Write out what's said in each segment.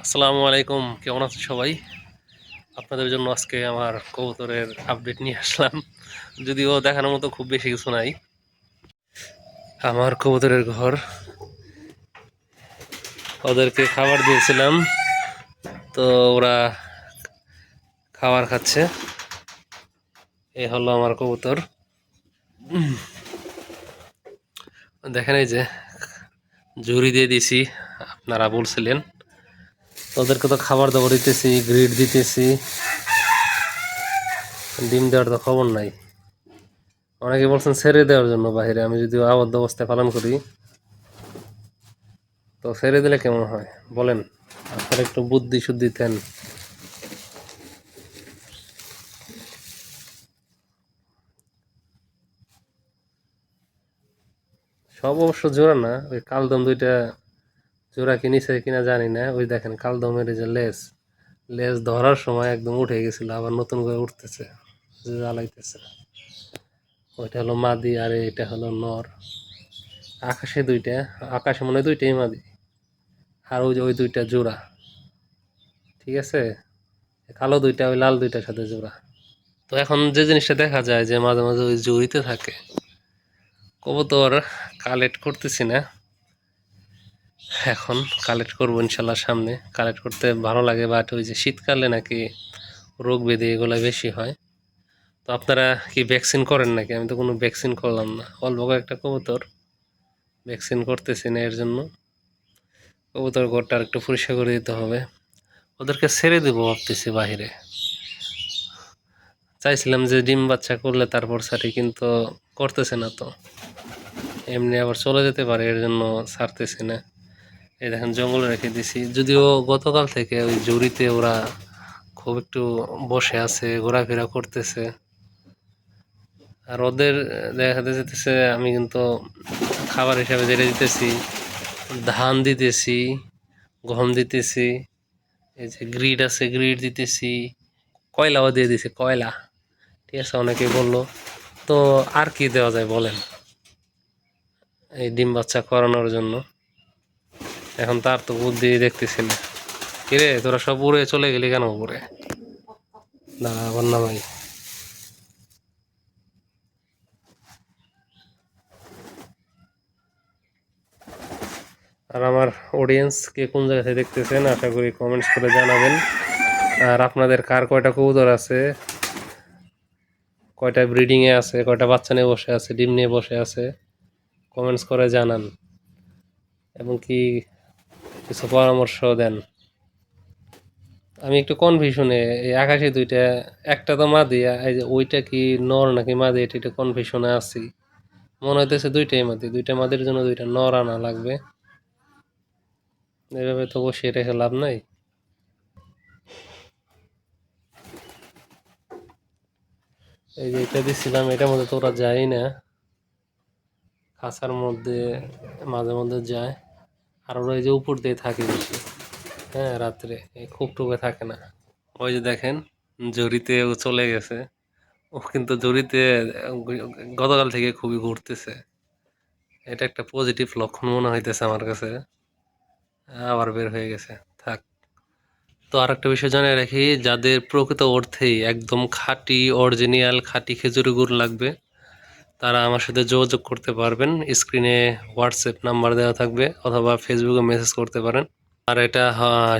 আসসালামু আলাইকুম, কেমন আছেন সবাই? আপনাদের জন্য আজকে আমার কবুতরের আপডেট নিয়ে আসলাম। যদিও দেখানোর মতো খুব বেশি কিছু নাই। আমার কবুতরের ঘর, ওদেরকে খাবার দিয়েছিলাম, তো ওরা খাবার খাচ্ছে। এ হলো আমার কবুতর। দেখেন এই যে ঝুড়ি দিয়ে দিছি, আপনারা বলছিলেন। ওদেরকে তো খাবার দাবার দিতেছি, গ্রিড দিতেছি, ডিম দেওয়ার তো খবর নাই। অনেকে বলছেন ছেড়ে দেওয়ার জন্য বাইরে, আমি যদি আবদ্ধ অবস্থায় পালন করি, তো ছেড়ে দিলে কেমন হয় বলেন? আপনারা একটু বুদ্ধি শুদ্ধি দেন। সব অবশ্য জোড়া না, ওই কালদম দুইটা জোড়া কি নিচে কিনা জানি না। ওই দেখেন কালদমের এই যে লেজ, লেজ ধরার সময় একদম উঠে গেছিল, আবার নতুন করে উঠতেছে, জ্বালাইতেছে। ওইটা হলো মাদি আর এটা হলো নর। আকাশে দুইটা, আকাশে মনে হয় দুইটাই মাদি, আর ওই যে ওই দুইটা জোড়া। ঠিক আছে, কালো দুইটা ওই লাল দুইটার সাথে জোড়া। তো এখন যে জিনিসটা দেখা যায় যে মাঝে মাঝে ওই জড়িতে থাকে, কবুতর কালেক্ট করতেছি না এখন। কালেক্ট করবো ইনশাল্লাহ সামনে। কালেক্ট করতে ভালো লাগে, বাট ওই যে শীতকালে নাকি রোগ ব্যাধি এগুলো বেশি হয়। তো আপনারা কি ভ্যাকসিন করেন নাকি? আমি তো কোনো ভ্যাকসিন করলাম না, অল্প কয়েকটা কবুতর, ভ্যাকসিন করতেছি না। এর জন্য কবুতর ঘরটা আর একটু পরিষ্কার করে দিতে হবে। ওদেরকে ছেড়ে দেবো ভাবতেছি বাহিরে। চাইছিলাম যে ডিম বাচ্চা করলে তারপর ছাড়ি, কিন্তু করতেছে না তো, এমনি আবার চলে যেতে পারে, এর জন্য ছাড়তেছি না। এই দেখেন জঙ্গলে রেখে দিছি, যদিও গতকাল থেকে ওই জুড়িতে ওরা খুব একটু বসে আছে, ঘোরাফেরা করতেছে। আর ওদের দেখা যেতেছে আমি কিন্তু খাবার হিসাবে যেটা দিতেছি, ধান দিতেছি, গম দিতেছি, এই যে গ্রিড আছে গ্রিড দিতেছি, কয়লাও দিয়ে দিছে কয়লা। ঠিক আছে, অনেকেই বললো। তো আর কি দেওয়া যায় বলেন এই ডিম বাচ্চা করানোর জন্য? এখন তার তো বুদ্ধি দেখতেছি না। কিরে তোরা সব উড়ে চলে গেলি কেন উপরে? দাঁড়া আবার নামাই। আর আমার অডিয়েন্স কে কোন জায়গা থেকে দেখতেছেন আশা করি কমেন্টস করে জানাবেন। আর আপনাদের কার কয়টা কবুতর আছে, কয়টা ব্রিডিংয়ে আছে, কয়টা বাচ্চা নিয়ে বসে আছে, ডিম নিয়ে বসে আছে, কমেন্টস করে জানান, এবং কি কিছু পরামর্শ দেন। আমি একটু কনফিউশনে, এই আকাশে দুইটা, একটা তো মাদি, এই যে ওইটা কি নর নাকি মাদি এটা একটু কনফিউশনে আছি। মনে হইতেছে দুইটাই মাদি, দুইটা মাদির জন্য দুইটা নর আনা লাগবে। এভাবে তো বসিয়ে রেখে লাভ নাই। এই যে এটা দিচ্ছিলাম, এটার মধ্যে তো ওরা যায় না, খাঁচার মধ্যে মাঝে মধ্যে যায়। আর ওরা এই যে উপর দিয়ে থাকে বেশি, হ্যাঁ রাত্রে, এই খুব টুকে থাকে না। ওই যে দেখেন জরিতে ও চলে গেছে। ও কিন্তু জরিতে গতকাল থেকে খুবই ঘুরতেছে। এটা একটা পজিটিভ লক্ষণ মনে হইতেছে আমার কাছে। আবার বের হয়ে গেছে, থাক। তো আর একটা বিষয় জানিয়ে রাখি, যাদের প্রকৃত অর্থেই একদম খাঁটি অরিজিনাল খাঁটি খেজুরি গুড় লাগবে, তারা আমার সাথে যোগাযোগ করতে পারবেন। স্ক্রিনে হোয়াটসঅ্যাপ নাম্বার দেওয়া থাকবে, অথবা ফেসবুকে মেসেজ করতে পারেন। আর এটা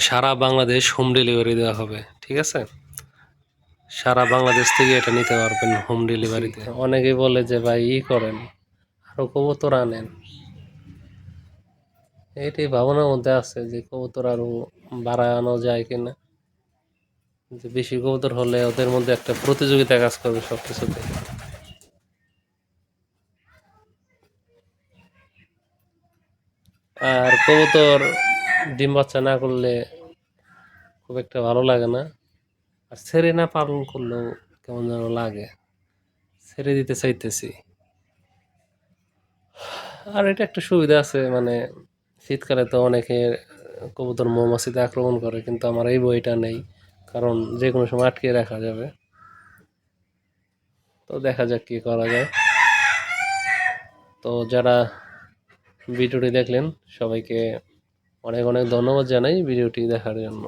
সারা বাংলাদেশ হোম ডেলিভারি দেওয়া হবে, ঠিক আছে? সারা বাংলাদেশ থেকে এটা নিতে পারবেন হোম ডেলিভারিতে। অনেকেই বলে যে ভাই ই করেন, আরো কবুতর আনেন। এটি ভাবনার মধ্যে আছে যে কবুতর আরো বাড়ানো যায় কিনা, যে বেশি কবুতর হলে ওদের মধ্যে একটা প্রতিযোগিতা কাজ করবে সবকিছুতে। আর কবুতর ডিম বাচ্চা না করলে খুব একটা ভালো লাগে না, আর ছেড়ে না পালন করলেও কেমন যেন লাগে। ছেড়ে দিতে চাইতেছি। আর এটা একটা সুবিধা আছে, মানে শীতকালে তো অনেকে কবুতর মৌমাছিতে আক্রমণ করে, কিন্তু আমার এই বইটা নেই, কারণ যে কোনো সময় আটকে রাখা যাবে। তো দেখা যাক কি করা যায়। তো যারা ভিডিওটি দেখলেন সবাইকে অনেক অনেক ধন্যবাদ জানাই ভিডিওটি দেখার জন্য।